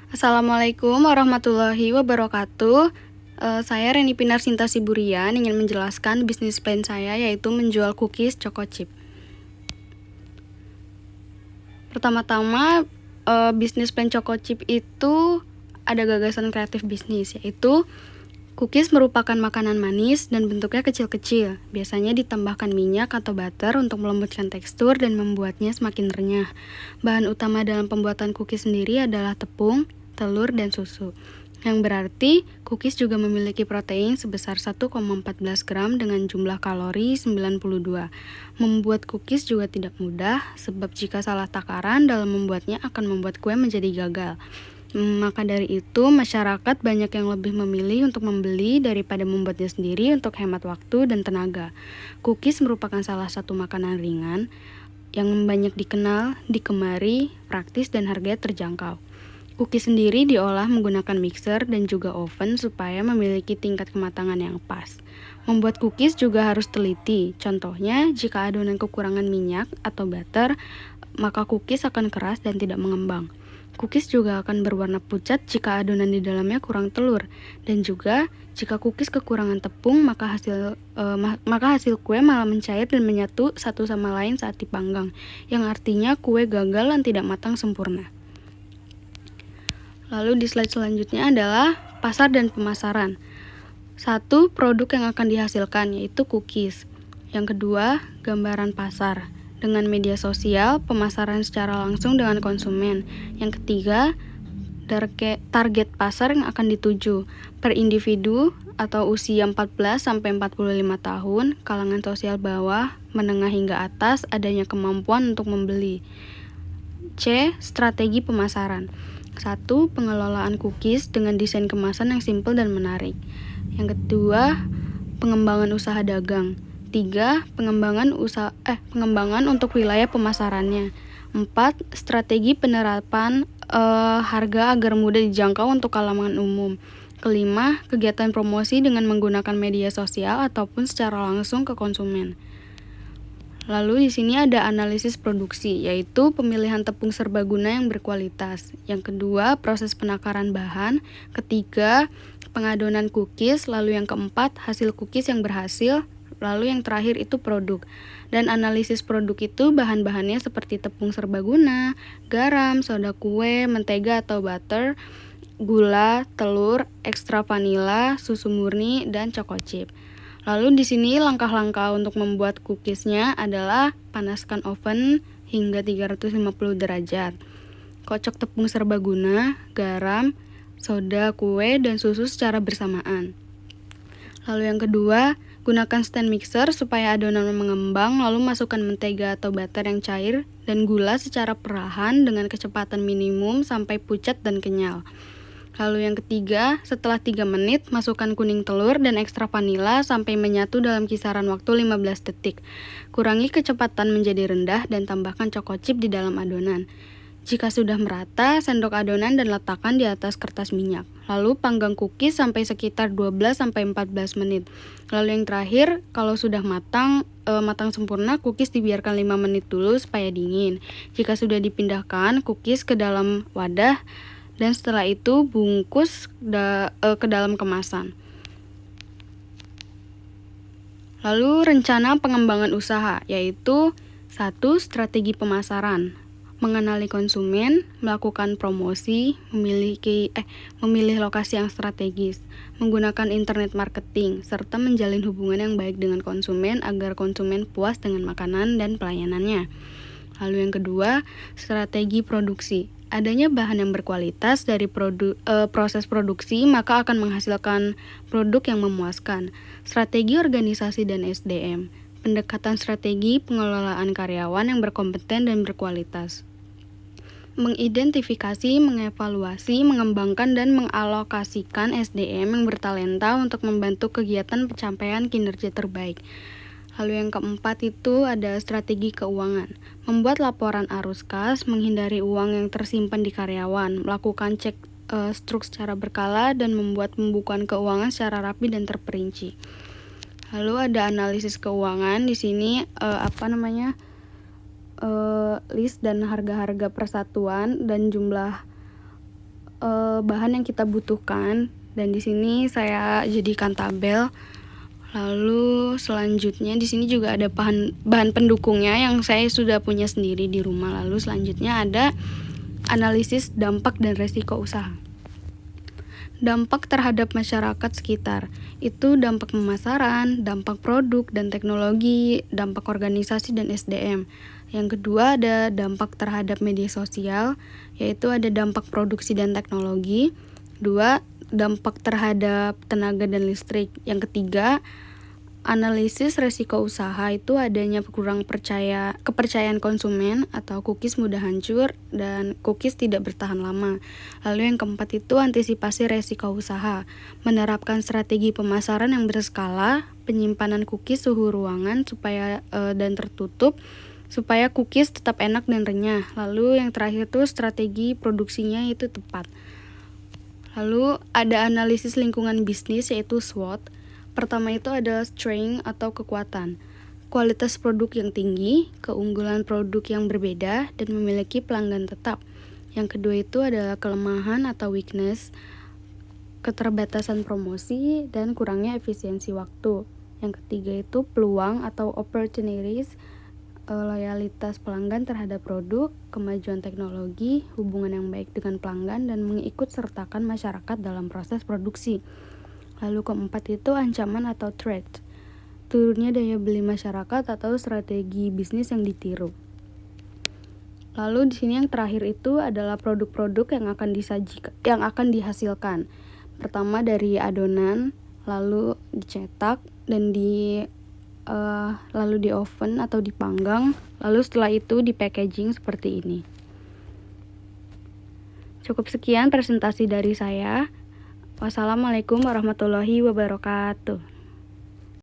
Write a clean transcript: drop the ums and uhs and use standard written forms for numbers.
Assalamualaikum warahmatullahi wabarakatuh. Saya Reni Pinar Sinta Siburian ingin menjelaskan bisnis plan saya, yaitu menjual cookies Choco Chip. Pertama-tama, bisnis plan Choco Chip itu ada gagasan kreatif bisnis, yaitu cookies merupakan makanan manis dan bentuknya kecil-kecil. Biasanya ditambahkan minyak atau butter untuk melembutkan tekstur dan membuatnya semakin renyah. Bahan utama dalam pembuatan cookies sendiri adalah tepung, telur, dan susu. Yang berarti cookies juga memiliki protein sebesar 1,14 gram dengan jumlah kalori 92. Membuat cookies juga tidak mudah, sebab jika salah takaran dalam membuatnya akan membuat kue menjadi gagal. Maka dari itu, masyarakat banyak yang lebih memilih untuk membeli daripada membuatnya sendiri untuk hemat waktu dan tenaga. Cookies merupakan salah satu makanan ringan yang banyak dikenal, digemari, praktis, dan harganya terjangkau. Cookies sendiri diolah menggunakan mixer dan juga oven supaya memiliki tingkat kematangan yang pas. Membuat cookies juga harus teliti. Contohnya, jika adonan kekurangan minyak atau butter, maka cookies akan keras dan tidak mengembang. Cookies juga akan berwarna pucat jika adonan di dalamnya kurang telur, dan juga jika cookies kekurangan tepung, maka hasil kue malah mencair dan menyatu satu sama lain saat dipanggang, yang artinya kue gagal dan tidak matang sempurna. Lalu di slide selanjutnya adalah pasar dan pemasaran. Satu, produk yang akan dihasilkan, yaitu cookies. Yang kedua, gambaran pasar dengan media sosial, pemasaran secara langsung dengan konsumen. Yang ketiga, target pasar yang akan dituju per individu atau usia 14-45 tahun, kalangan sosial bawah, menengah hingga atas, adanya kemampuan untuk membeli. C. Strategi pemasaran. 1. Pengelolaan cookies dengan desain kemasan yang simpel dan menarik. Yang kedua, pengembangan usaha dagang. 3. Pengembangan untuk wilayah pemasarannya. 4. Strategi penerapan harga agar mudah dijangkau untuk kalangan umum. Kelima, kegiatan promosi dengan menggunakan media sosial ataupun secara langsung ke konsumen. Lalu di sini ada analisis produksi, yaitu pemilihan tepung serbaguna yang berkualitas. Yang kedua, proses penakaran bahan. Ketiga, pengadonan cookies. Lalu yang keempat, hasil cookies yang berhasil. Lalu yang terakhir itu produk. Dan analisis produk itu bahan-bahannya seperti tepung serbaguna, garam, soda kue, mentega atau butter, gula, telur, ekstra vanila, susu murni, dan choco chip. Lalu di sini langkah-langkah untuk membuat cookiesnya adalah panaskan oven hingga 350 derajat. Kocok tepung serbaguna, garam, soda kue, dan susu secara bersamaan. Lalu yang kedua, gunakan stand mixer supaya adonan mengembang, lalu masukkan mentega atau butter yang cair dan gula secara perlahan dengan kecepatan minimum sampai pucat dan kenyal. Lalu yang ketiga, setelah 3 menit, masukkan kuning telur dan ekstra vanila sampai menyatu dalam kisaran waktu 15 detik. Kurangi kecepatan menjadi rendah dan tambahkan choco chip di dalam adonan. Jika sudah merata, sendok adonan dan letakkan di atas kertas minyak. Lalu panggang cookies sampai sekitar 12-14 menit. Lalu yang terakhir, kalau sudah matang sempurna, cookies dibiarkan 5 menit dulu supaya dingin. Jika sudah dipindahkan cookies ke dalam wadah, dan setelah itu bungkus ke dalam kemasan. Lalu rencana pengembangan usaha, yaitu 1. Strategi pemasaran. Mengenali konsumen, melakukan promosi, memilih lokasi yang strategis, menggunakan internet marketing, serta menjalin hubungan yang baik dengan konsumen agar konsumen puas dengan makanan dan pelayanannya. Lalu yang kedua, strategi produksi. Adanya bahan yang berkualitas dari proses produksi maka akan menghasilkan produk yang memuaskan. Strategi organisasi dan SDM. Pendekatan strategi pengelolaan karyawan yang berkompeten dan berkualitas. Mengidentifikasi, mengevaluasi, mengembangkan, dan mengalokasikan SDM yang bertalenta untuk membantu kegiatan pencapaian kinerja terbaik. Lalu yang keempat itu ada strategi keuangan. Membuat laporan arus kas, menghindari uang yang tersimpan di karyawan, melakukan cek struk secara berkala, dan membuat pembukuan keuangan secara rapi dan terperinci. Lalu ada analisis keuangan. Di sini list dan harga-harga persatuan dan jumlah bahan yang kita butuhkan, dan di sini saya jadikan tabel. Lalu selanjutnya di sini juga ada bahan pendukungnya yang saya sudah punya sendiri di rumah. Lalu selanjutnya ada analisis dampak dan resiko usaha. Dampak terhadap masyarakat sekitar, itu dampak pemasaran, dampak produk dan teknologi, dampak organisasi dan SDM. Yang kedua ada dampak terhadap media sosial, yaitu ada dampak produksi dan teknologi. Dua, dampak terhadap tenaga dan listrik. Yang ketiga, analisis resiko usaha, itu adanya kepercayaan konsumen atau cookies mudah hancur dan cookies tidak bertahan lama. Lalu yang keempat itu antisipasi resiko usaha, menerapkan strategi pemasaran yang berskala, penyimpanan cookies suhu ruangan dan tertutup supaya cookies tetap enak dan renyah. Lalu yang terakhir itu strategi produksinya itu tepat. Lalu ada analisis lingkungan bisnis, yaitu SWOT. Pertama itu adalah strength atau kekuatan, kualitas produk yang tinggi, keunggulan produk yang berbeda, dan memiliki pelanggan tetap. Yang kedua itu adalah kelemahan atau weakness, keterbatasan promosi, dan kurangnya efisiensi waktu. Yang ketiga itu peluang atau opportunities, loyalitas pelanggan terhadap produk, kemajuan teknologi, hubungan yang baik dengan pelanggan, dan mengikut sertakan masyarakat dalam proses produksi. Lalu keempat itu ancaman atau threat, turunnya daya beli masyarakat atau strategi bisnis yang ditiru. Lalu di sini yang terakhir itu adalah produk-produk yang akan dihasilkan. Pertama dari adonan, lalu dicetak dan lalu di oven atau dipanggang, lalu setelah itu di packaging seperti ini. Cukup sekian presentasi dari saya. Wassalamualaikum warahmatullahi wabarakatuh.